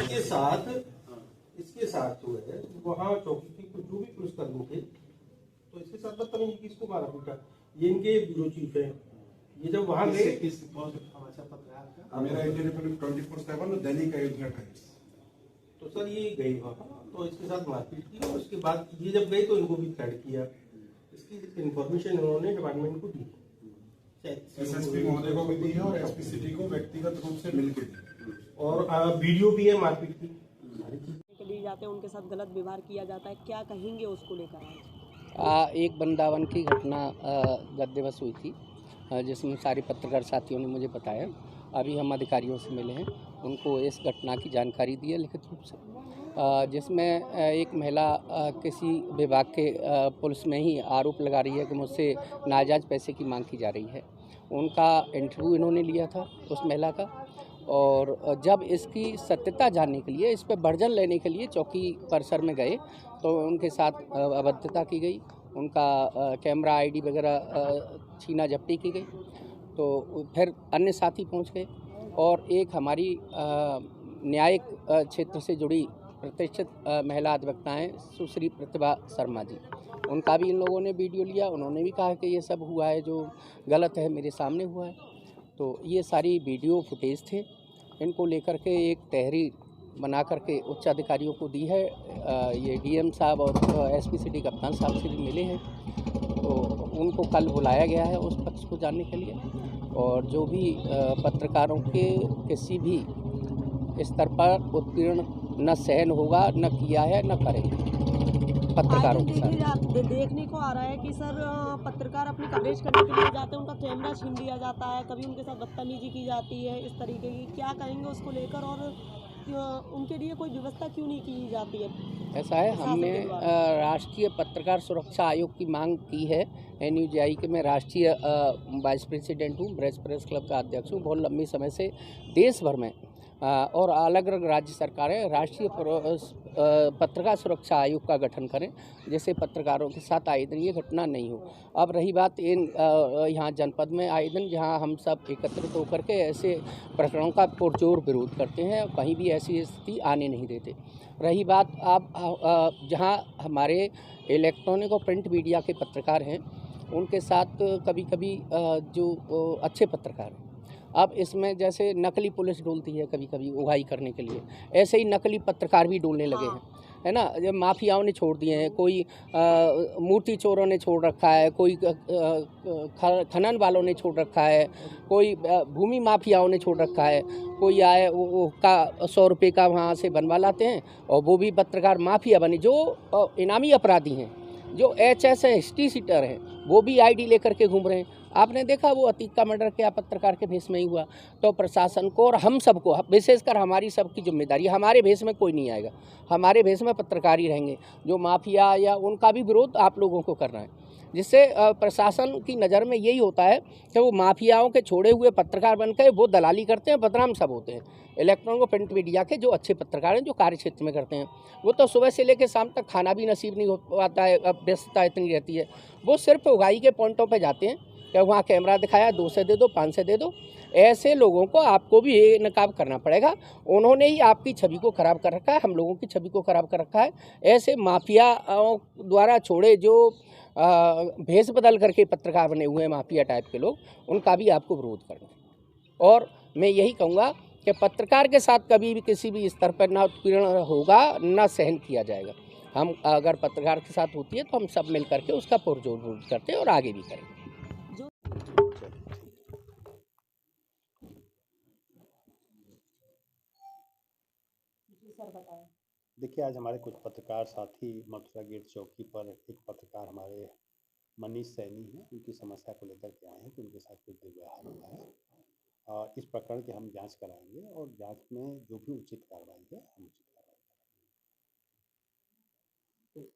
इसके साथ जो है वहाँ चौकी की जो भी पुलिसकर्मी थे तो इसके साथ बदतमीजी की, इसको मारा पीटा। ये इनके ब्यूरो चीफ है। ये जब वहाँ गए मेरा इंडियन 24/7 दैनिक अयोध्या टाइम्स, तो सर ये गए वहाँ तो इसके साथ मारपीट की और उसके बाद ये जब गए तो इनको भी थ्रेट किया। इसकी इन्फॉर्मेशन इन्होंने डिपार्टमेंट को दी, एसएसपी महोदय को भी दी है और एसपी सिटी को व्यक्तिगत रूप से मिलकर दी, और वीडियो भी है मारपीट की। दी जाते हैं उनके साथ गलत व्यवहार किया जाता है, क्या कहेंगे उसको लेकर आज? एक वृंदावन की घटना गत दिवस हुई थी, जिसमें सारे पत्रकार साथियों ने मुझे बताया। अभी हम अधिकारियों से मिले हैं, उनको इस घटना की जानकारी दी है लिखित रूप से, जिसमें एक महिला किसी विभाग के पुलिस में ही आरोप लगा रही है कि मुझसे नाजायज़ पैसे की मांग की जा रही है। उनका इंटरव्यू इन्होंने लिया था उस महिला का, और जब इसकी सत्यता जानने के लिए, इस पर वर्जन लेने के लिए चौकी परिसर में गए तो उनके साथ अभद्रता की गई, उनका कैमरा आईडी वगैरह छीना झपटी की गई। तो फिर अन्य साथी पहुंच गए और एक हमारी न्यायिक क्षेत्र से जुड़ी प्रतिष्ठित महिला अधिवक्ता हैं सुश्री प्रतिभा शर्मा जी, उनका भी इन लोगों ने वीडियो लिया। उन्होंने भी कहा कि ये सब हुआ है जो गलत है, मेरे सामने हुआ है। तो ये सारी वीडियो फुटेज थे, इनको लेकर के एक तहरीर बना करके उच्च अधिकारियों को दी है। ये डीएम साहब और एसपी सिटी कप्तान साहब से भी मिले हैं, तो उनको कल बुलाया गया है उस पक्ष को जानने के लिए। और जो भी पत्रकारों के किसी भी स्तर पर उत्पीड़न न सहन होगा, न किया है, न करेंगे पत्रकारों के साथ। देखने को आ रहा है कि सर पत्रकार अपनी कवरेज करने के लिए जाते हैं, उनका कैमरा छीन लिया जाता है, कभी उनके साथ बदतमीजी की जाती है इस तरीके की, क्या कहेंगे उसको लेकर? और उनके लिए कोई व्यवस्था क्यों नहीं की जाती है? ऐसा है, हमने राष्ट्रीय पत्रकार सुरक्षा आयोग की मांग की है। NUJI के मैं राष्ट्रीय वाइस प्रेसिडेंट हूँ, ब्रेस्ट प्रेस क्लब का अध्यक्ष हूँ। बहुत लंबे समय से देश भर में और अलग अलग राज्य सरकारें राष्ट्रीय पत्रकार सुरक्षा आयोग का गठन करें, जिससे पत्रकारों के साथ आए दिन ये घटना नहीं हो। अब रही बात इन यहाँ जनपद में आए दिन जहाँ हम सब एकत्रित होकर के ऐसे प्रकरणों का पुरजोर विरोध करते हैं, कहीं भी ऐसी स्थिति आने नहीं देते। रही बात आप जहाँ हमारे इलेक्ट्रॉनिक और प्रिंट मीडिया के पत्रकार हैं, उनके साथ कभी कभी जो अच्छे पत्रकार हैं, अब इसमें जैसे नकली पुलिस डोलती है कभी कभी उगाही करने के लिए, ऐसे ही नकली पत्रकार भी डोलने लगे हैं, है ना। जब माफियाओं ने छोड़ दिए हैं, कोई मूर्ति चोरों ने छोड़ रखा है, कोई खनन वालों ने छोड़ रखा है, कोई भूमि माफियाओं ने छोड़ रखा है, कोई आए वो का 100 रुपये का वहाँ से बनवा लाते हैं और वो भी पत्रकार माफिया बने। जो इनामी अपराधी हैं, जो HS हैं, हिस्ट्री सीटर हैं, वो भी ID लेकर के घूम रहे हैं। आपने देखा वो अतीक का मर्डर क्या पत्रकार के भेष में ही हुआ। तो प्रशासन को और हम सबको, विशेषकर हमारी सबकी जिम्मेदारी, हमारे भेष में कोई नहीं आएगा, हमारे भेष में पत्रकार ही रहेंगे। जो माफिया या उनका भी विरोध आप लोगों को करना है, जिससे प्रशासन की नज़र में यही होता है कि वो माफियाओं के छोड़े हुए पत्रकार बनकर वो दलाली करते हैं, बदनाम सब होते हैं। इलेक्ट्रॉनिक और प्रिंट मीडिया के जो अच्छे पत्रकार हैं, जो कार्य क्षेत्र में करते हैं, वो तो सुबह से लेकर शाम तक खाना भी नसीब नहीं हो पाता है, व्यस्तता इतनी रहती है। वो सिर्फ उगाही के पॉइंटों पर जाते हैं कि वहाँ कैमरा दिखाया, 2 से दे दो, 5 से दे दो। ऐसे लोगों को आपको भी ये नकाब करना पड़ेगा। उन्होंने ही आपकी छवि को ख़राब कर रखा है, हम लोगों की छवि को ख़राब कर रखा है। ऐसे माफियाओं द्वारा छोड़े जो भेष बदल करके पत्रकार बने हुए हैं, माफिया टाइप के लोग, उनका भी आपको विरोध करना है। और मैं यही कहूँगा कि पत्रकार के साथ कभी भी किसी भी स्तर पर ना उत्पीड़न होगा, ना सहन किया जाएगा। हम अगर पत्रकार के साथ होती है तो हम सब मिल करके उसका पुरजोर विरोध करते हैं और आगे भी करेंगे। देखिए, आज हमारे कुछ पत्रकार साथी मथुरा गेट चौकी पर एक पत्रकार हमारे मनीष सैनी हैं, उनकी समस्या को लेकर के आए हैं कि उनके साथ कुछ दुर्व्यवहार हुआ है। इस प्रकरण की हम जांच कराएंगे और जांच में जो भी उचित कार्रवाई है हम